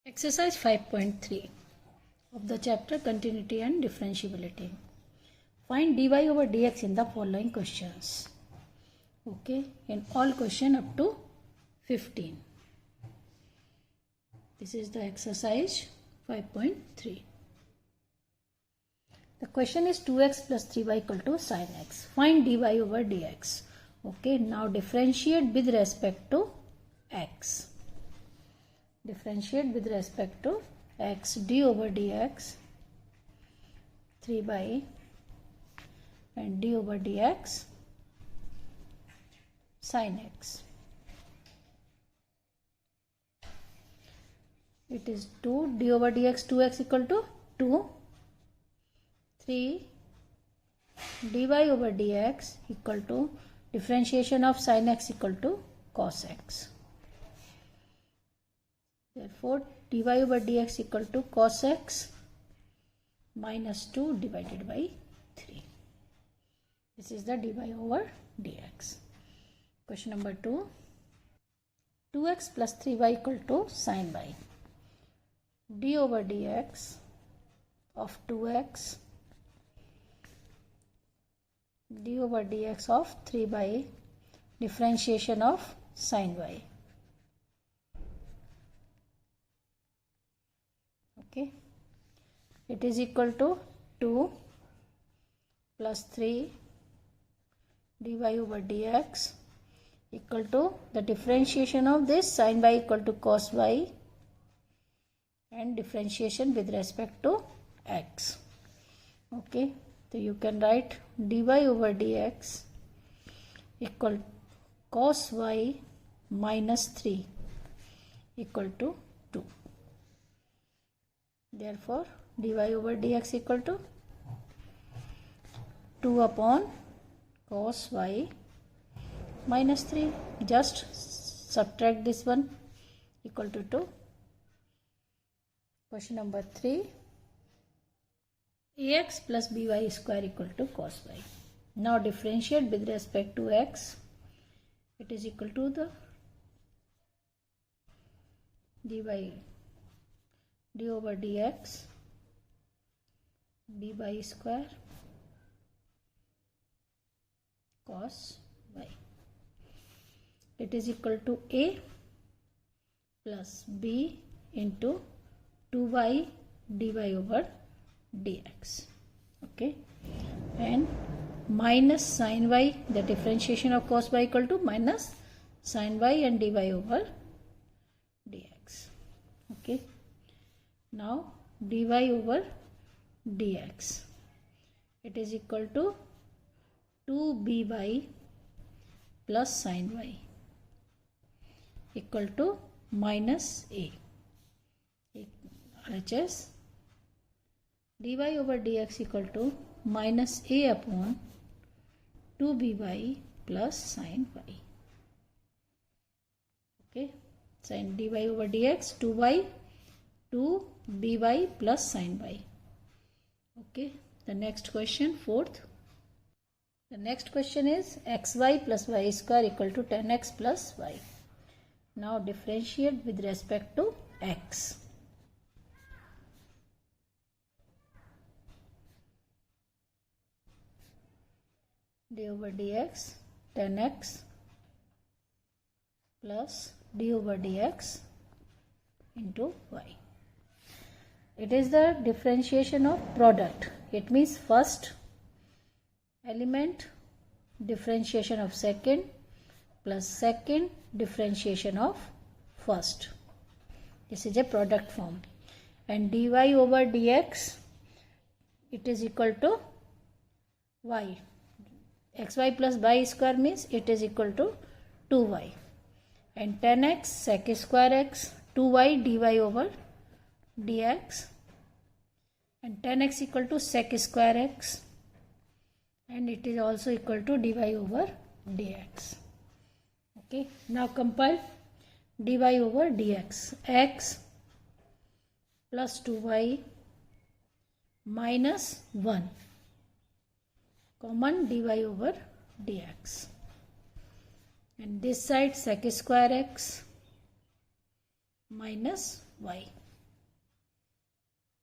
Exercise 5.3 of the chapter Continuity and Differentiability. Find dy over dx in the following questions. Okay, in all question up to 15. This is the exercise 5.3. The question is 2x plus 3y equal to sin x. Find dy over dx. Okay, now differentiate with respect to x. Differentiate with respect to x. D over dx 3 by and d over dx sin x. It is 2 d over dx 2x equal to 2. 3 dy over dx equal to differentiation of sin x equal to cos x. Therefore, dy over dx equal to cos x minus 2 divided by 3. This is the dy over dx. Question number 2. 2x plus 3y equal to sin y. D over dx of 2x d over dx of 3 by differentiation of sin y. Okay, it is equal to 2 plus 3 dy over dx equal to the differentiation of this sin y equal to cos y and differentiation with respect to x. Okay, so you can write dy over dx equal cos y minus 3 equal to 2. Therefore, dy over dx equal to 2 upon cos y minus 3. Just subtract this one equal to 2. Question number 3. Ax plus by square equal to cos y. Now differentiate with respect to x. It is equal to the d over dx by square cos y. It is equal to a plus b into 2y dy over dx. Okay, and minus sin y, the differentiation of cos y equal to minus sin y and dy over dx. Okay, now dy over dx, it is equal to 2by plus sin y equal to minus a. RHS dy over dx equal to minus a upon 2by plus sin y. Okay, sin dy over dx 2y 2by plus sin y. Okay, the next question, fourth. The next question is xy plus y square equal to 10x plus y. Now differentiate with respect to x. D over dx 10x plus d over dx into y. It is the differentiation of product. It means first element differentiation of second plus second differentiation of first. This is a product form. And dy over dx, it is equal to y. Xy plus y square means it is equal to 2y. And 10x sec square x 2y dy over dx. And 10x equal to sec square x. And it is also equal to dy over dx. Okay, now compile dy over dx. X plus 2y minus 1. Common dy over dx. And this side sec square x minus y.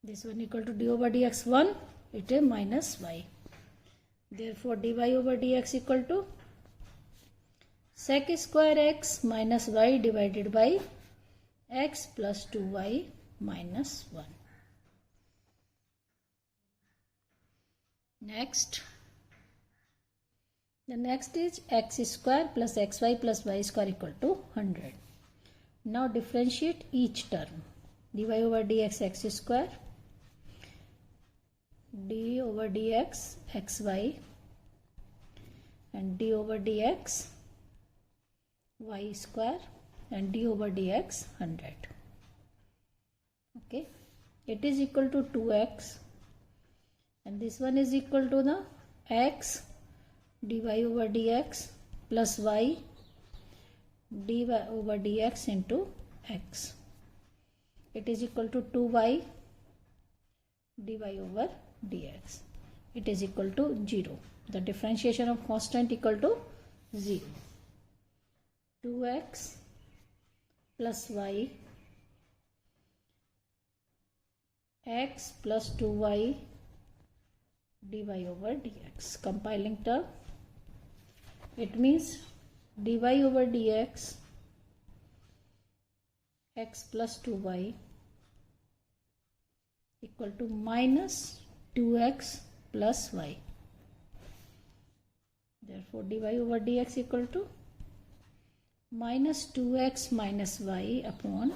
This one equal to d over dx 1, it is minus y. Therefore dy over dx equal to sec square x minus y divided by x plus 2y minus 1. Next, the next is x square plus xy plus y square equal to 100. Now differentiate each term. Dy over dx x square, d over dx xy, and d over dx y square, and d over dx 100. Okay, it is equal to 2x, and this one is equal to the x dy over dx plus y dy over dx into x. It is equal to 2y dy over dx. It is equal to 0. The differentiation of constant equal to 0. 2x plus y x plus 2y dy over dx. Compiling term, it means dy over dx x plus 2y equal to minus 2x plus y. Therefore dy over dx equal to minus 2x minus y upon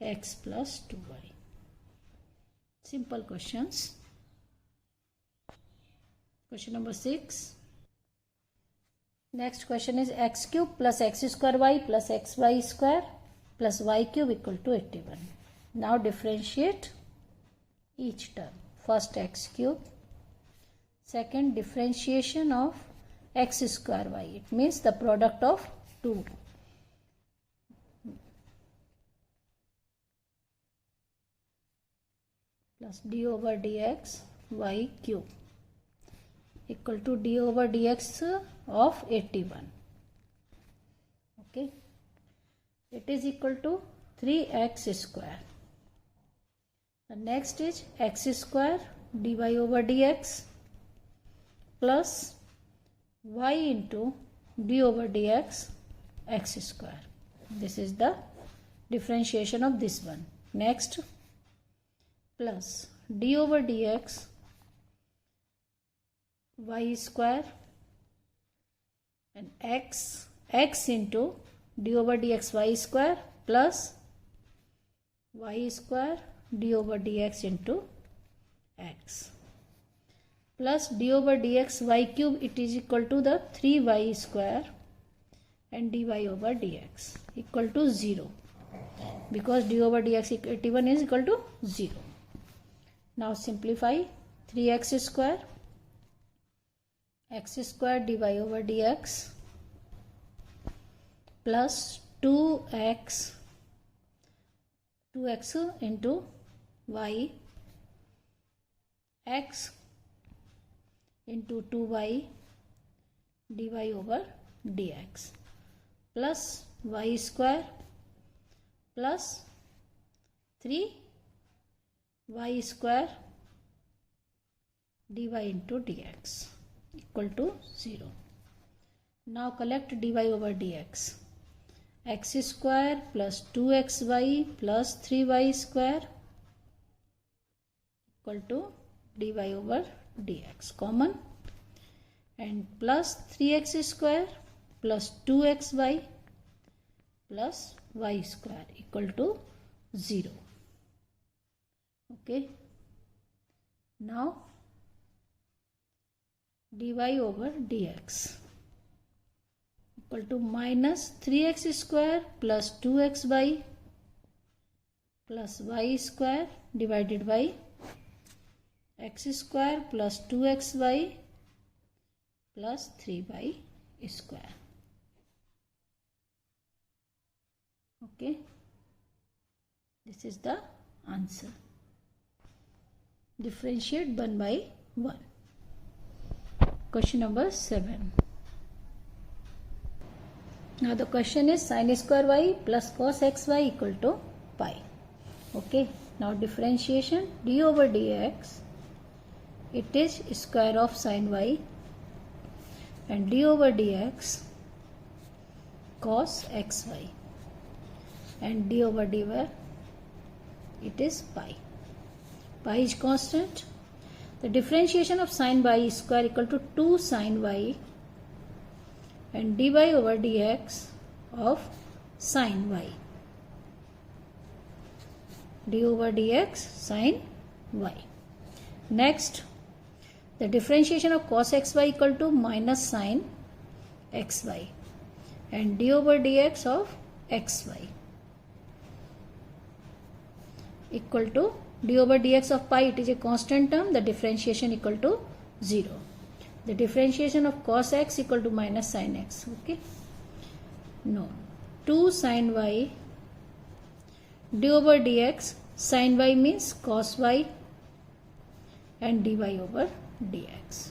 x plus 2y. Simple questions. Question number 6. Next question is x cube plus x square y plus xy square plus y cube equal to 81. Now differentiate each term. First x cube, second differentiation of x square y. It means the product of 2. Plus d over dx y cube equal to d over dx of 81. Okay, it is equal to 3x square. The next is x square dy over dx plus y into d over dx x square. This is the differentiation of this one. Next, plus d over dx y square and x into d over dx y square plus y square d over dx into x plus d over dx y cube, it is equal to the 3y square and dy over dx equal to 0, because d over dx 81 is equal to 0. Now simplify 3x square x square dy over dx plus 2x into y x into 2y dy over dx plus y square plus 3y square dy into dx equal to 0. Now collect dy over dx. X square plus 2xy plus 3y square equal to dy over dx. Common, and plus 3x square plus 2xy plus y square equal to 0. Okay. Now dy over dx equal to minus 3x square plus 2xy plus y square divided by x square plus 2xy plus 3y square. Okay, this is the answer. Differentiate 1 by 1. Question number 7. Now the question is sin square y plus cos xy equal to pi. Okay, Now differentiation d over dx, it is square of sin y, and d over dx cos xy, and d over dy, it is pi. Pi is constant. The differentiation of sin y square equal to 2 sin y and dy over dx of sin y. D over dx sin y. Next, the differentiation of cos xy equal to minus sin xy and d over dx of xy equal to d over dx of pi. It is a constant term. The differentiation equal to 0. The differentiation of cos x equal to minus sin x. Okay. No. 2 sin y d over dx. Sin y means cos y and dy over dx.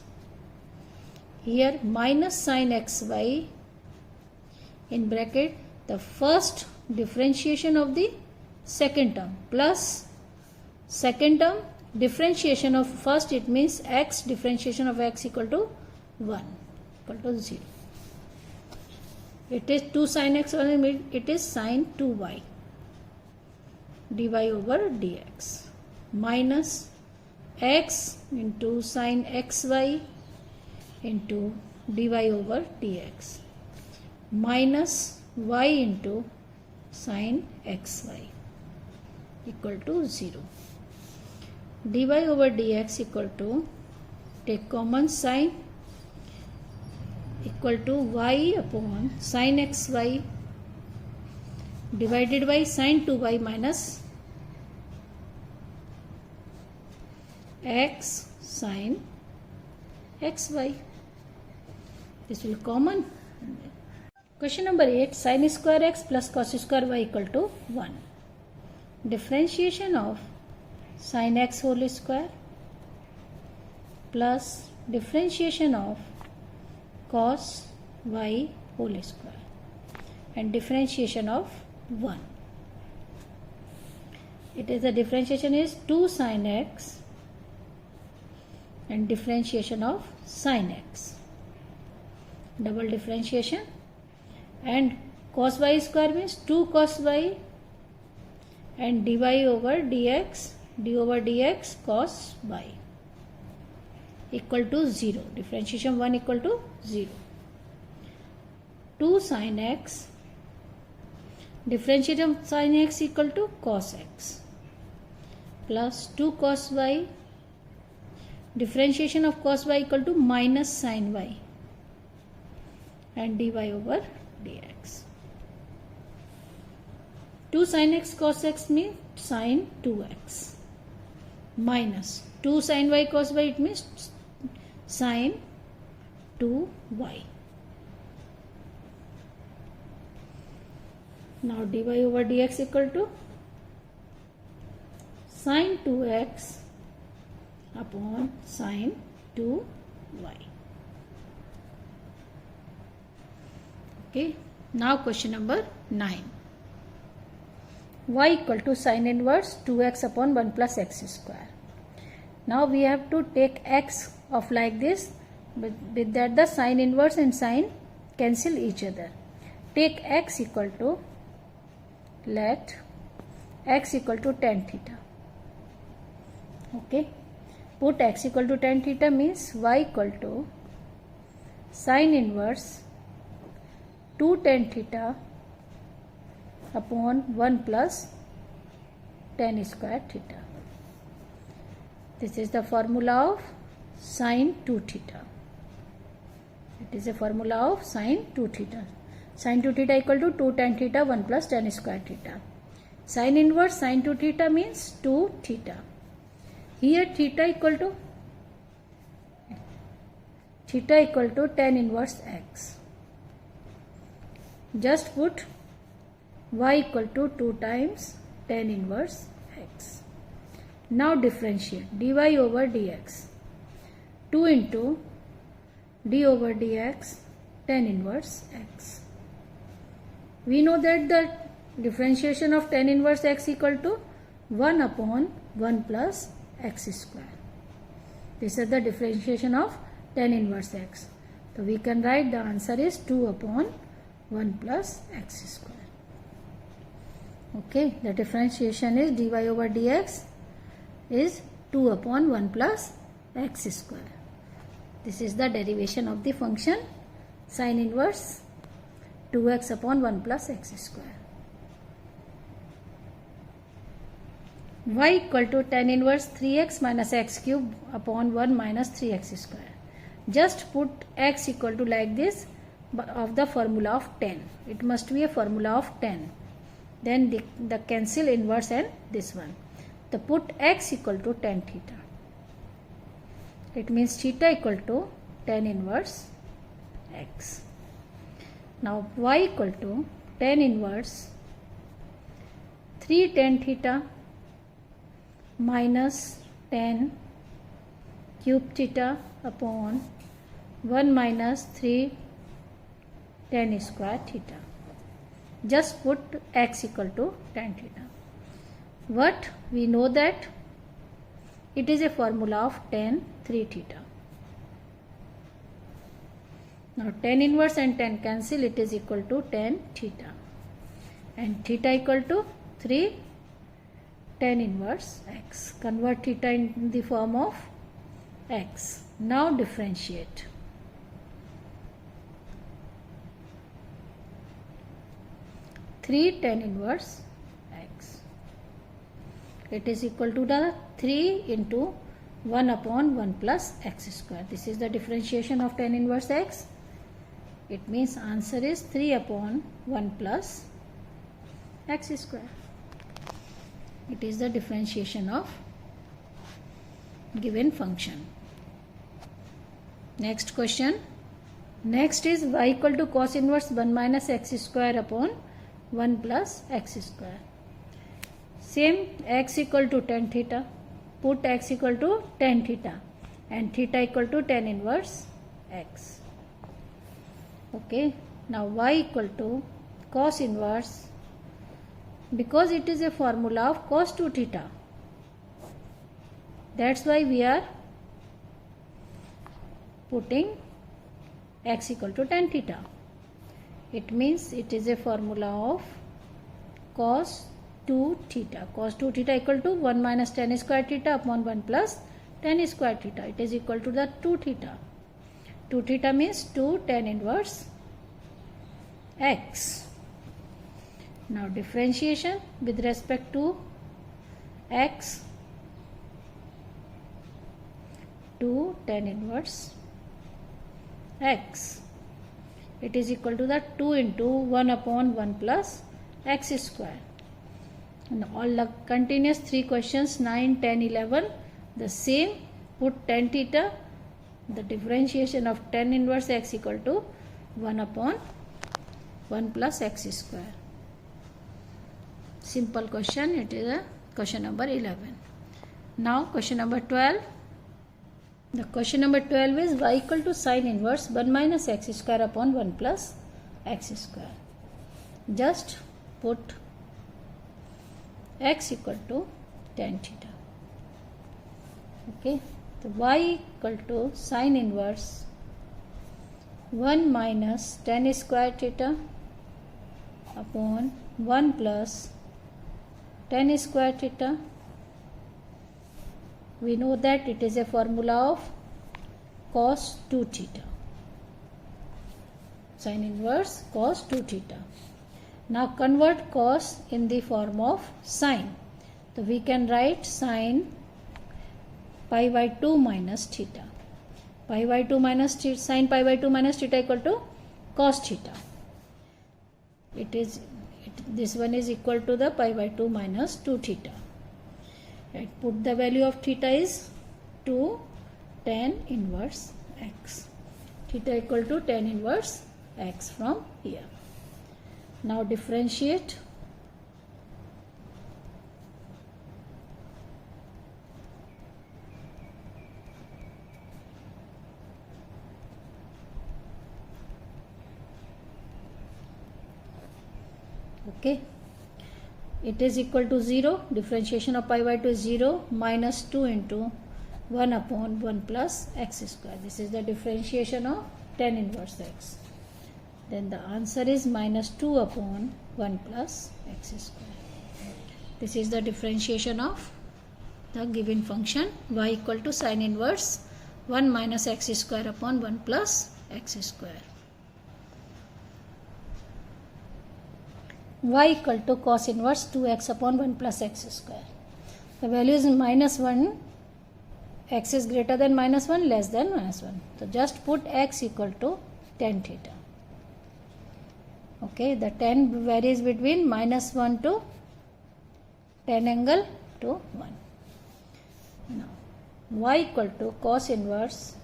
Here minus sin xy in bracket the first differentiation of the second term plus second term differentiation of first, it means x differentiation of x equal to 1 equal to 0. It is 2 sin x, it is sin 2y dy over dx minus x into sin xy into dy over dx minus y into sin xy equal to 0. Dy over dx equal to, take common sin, equal to y upon sin xy divided by sin 2y minus x sin xy. This will common. Question number 8. Sin square x plus cos square y equal to 1. Differentiation of sin x whole square plus differentiation of cos y whole square and differentiation of 1. It is the differentiation is 2 sin x and differentiation of sin x. Double differentiation, and cos y square means 2 cos y and dy over dx, d over dx cos y equal to 0. Differentiation 1 equal to 0. 2 sin x, differentiation of sin x equal to cos x plus 2 cos y, differentiation of cos y equal to minus sin y and dy over dx. 2 sin x cos x means sin 2x minus 2 sin y cos y, it means sin 2y. Now dy over dx equal to sin 2x upon sin 2y. Okay. Now question number 9. Y equal to sin inverse 2x upon 1 plus x square. Now we have to take x of like this, but with that the sin inverse and sin cancel each other. Take x equal to, let x equal to tan theta. Okay. Put x equal to tan theta means y equal to sin inverse 2 tan theta upon 1 plus tan square theta. This is the formula of sin 2 theta. It is a formula of sin 2 theta. Sin 2 theta equal to 2 tan theta 1 plus tan square theta. Sin inverse sin 2 theta means 2 theta. Here theta equal to tan inverse x. Just put y equal to 2 times tan inverse x. Now differentiate dy over dx. 2 into d over dx tan inverse x. We know that the differentiation of tan inverse x equal to 1 upon 1 plus x square. This is the differentiation of tan inverse x. So we can write the answer is 2 upon 1 plus x square. Okay, the differentiation is dy over dx is 2 upon 1 plus x square. This is the derivation of the function sin inverse 2x upon 1 plus x square. Y equal to tan inverse 3x minus x cube upon 1 minus 3x square. Just put x equal to like this of the formula of tan. It must be a formula of tan. Then the cancel inverse and this one. So put x equal to tan theta. It means theta equal to tan inverse x. Now y equal to tan inverse 3 tan theta minus tan cube theta upon 1 minus 3 tan square theta. Just put x equal to tan theta. What? We know that it is a formula of tan 3 theta. Now tan inverse and tan cancel, it is equal to tan theta. And theta equal to 3 tan inverse x. Convert theta in the form of x. Now differentiate. Three tan inverse x. It is equal to the 3 into 1 upon 1 plus x square. This is the differentiation of tan inverse x. It means answer is 3 upon 1 plus x square. It is the differentiation of given function. Next question. Next is y equal to cos inverse 1 minus x square upon 1 plus x square. Same, x equal to tan theta. Put x equal to tan theta and theta equal to tan inverse x. Okay. Now y equal to cos inverse, because it is a formula of cos 2 theta. That's why we are putting x equal to tan theta. It means it is a formula of cos 2 theta. Cos 2 theta equal to 1 minus tan square theta upon 1 plus tan square theta. It is equal to the 2 theta. 2 theta means 2 tan inverse x. Now differentiation with respect to x, 2 tan inverse x. It is equal to the 2 into 1 upon 1 plus x square. And all the continuous 3 questions 9, 10, 11 the same. Put tan theta, the differentiation of tan inverse x equal to 1 upon 1 plus x square. Simple question. It is a question number 11. Now question number 12. The question number 12 is y equal to sin inverse 1 minus x square upon 1 plus x square. Just put x equal to tan theta. Okay. So y equal to sin inverse 1 minus tan square theta upon 1 plus tan square theta. We know that it is a formula of cos 2 theta. Sin inverse cos 2 theta. Now convert cos in the form of sin. So we can write sin pi by 2 minus theta. Pi by 2 minus theta, sin pi by 2 minus theta equal to cos theta. This one is equal to the pi by 2 minus 2 theta. Right, put the value of theta is 2 tan inverse x. Theta equal to tan inverse x from here. Now differentiate. Okay. it is equal to 0. Differentiation of pi by 2 is 0 minus 2 into 1 upon 1 plus x square. This is the differentiation of tan inverse x. Then the answer is minus 2 upon 1 plus x square. This is the differentiation of the given function y equal to sin inverse 1 minus x square upon 1 plus x square. Y equal to cos inverse 2x upon 1 plus x square. The value is minus 1, x is greater than minus 1, less than minus 1. So just put x equal to tan theta. Okay, the tan varies between minus 1 to tan angle to 1. Now, y equal to cos inverse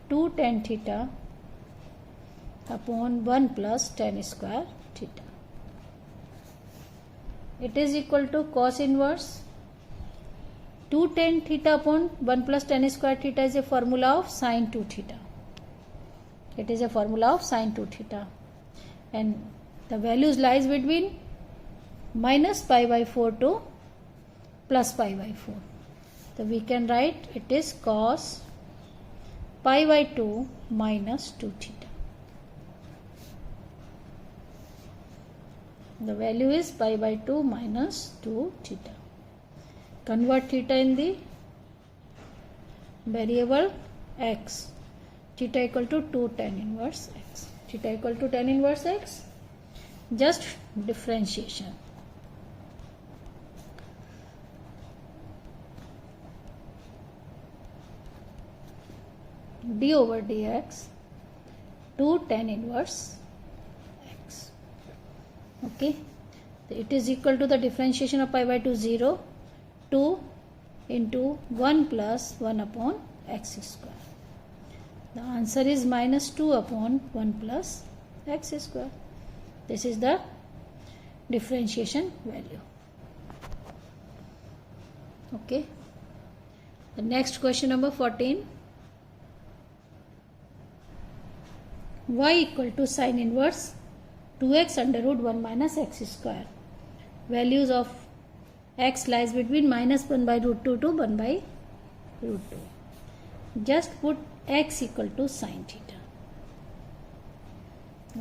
2 tan theta upon 1 plus tan square theta. It is equal to cos inverse 2 tan theta upon 1 plus tan square theta is a formula of sin 2 theta. It is a formula of sin 2 theta. And the values lies between minus pi by 4 to plus pi by 4. So we can write it is cos pi by 2 minus 2 theta. The value is pi by 2 minus 2 theta. Convert theta in the variable x. Theta equal to 2 tan inverse x. Theta equal to tan inverse x. Just differentiation. D over dx 2 tan inverse x. Okay. It is equal to the differentiation of pi by 2 0. 2 into 1 plus 1 upon x square. The answer is minus 2 upon 1 plus x square. This is the differentiation value. Okay. The next question number 14. Y equal to sin inverse 2x under root 1 minus x square. Values of x lies between minus 1 by root 2 to 1 by root 2. Just put x equal to sin theta.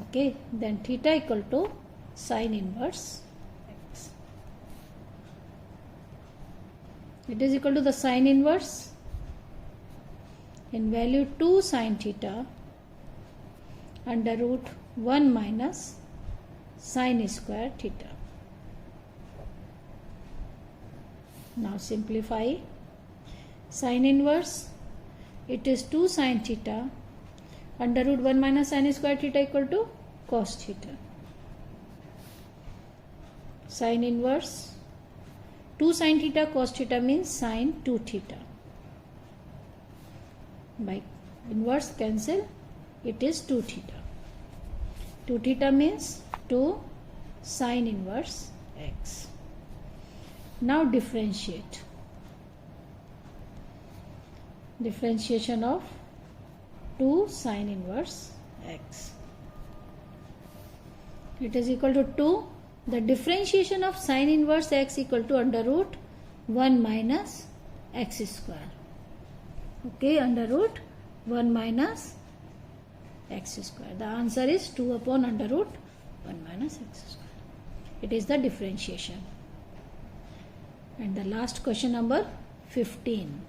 Okay, then theta equal to sin inverse x. It is equal to the sin inverse in value 2 sin theta under root 1 minus sin square theta. Now simplify. Sin inverse, it is 2 sin theta under root 1 minus sin square theta equal to cos theta. Sin inverse 2 sin theta cos theta means sin 2 theta. By inverse cancel, it is 2 theta. 2 theta means 2 sin inverse x. Now differentiate. Differentiation of 2 sin inverse x. It is equal to 2. The differentiation of sin inverse x equal to under root 1 minus x square. Okay, under root 1 minus x square. The answer is 2 upon under root 1 minus x square. It is the differentiation. And the last question number 15.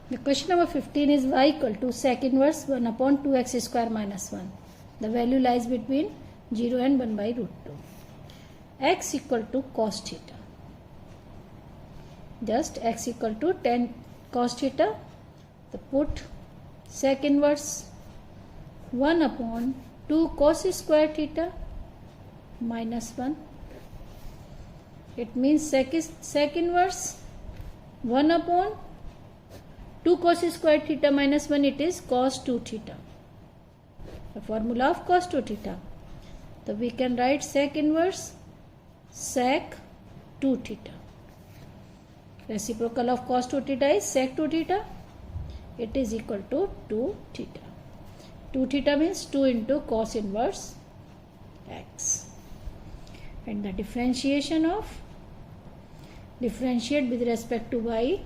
The question number 15 is y equal to sec inverse 1 upon 2x square minus 1. The value lies between 0 and 1 by root 2. X equal to cos theta. Just x equal to 10 cos theta. So put sec inverse 1 upon 2 cos square theta minus 1. It means sec inverse 1 upon 2 cos square theta minus 1, it is cos 2 theta. The formula of cos 2 theta. So we can write sec inverse sec 2 theta. Reciprocal of cos 2 theta is sec 2 theta. It is equal to 2 theta. 2 theta means 2 into cos inverse x. and the differentiate with respect to y,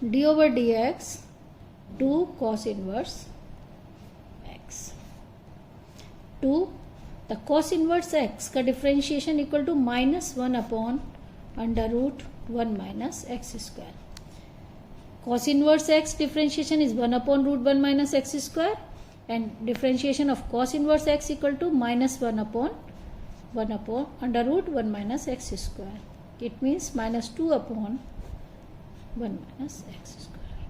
d over dx 2 cos inverse x. 2 the cos inverse x का differentiation equal to -1 upon under root 1 minus x square. Cos inverse x differentiation is 1 upon root 1 minus x square, and differentiation of cos inverse x equal to -1 upon under root 1 minus x square. It means -2 upon 1 minus x square.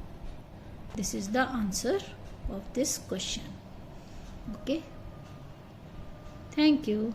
This is the answer of this question. Okay. Thank you.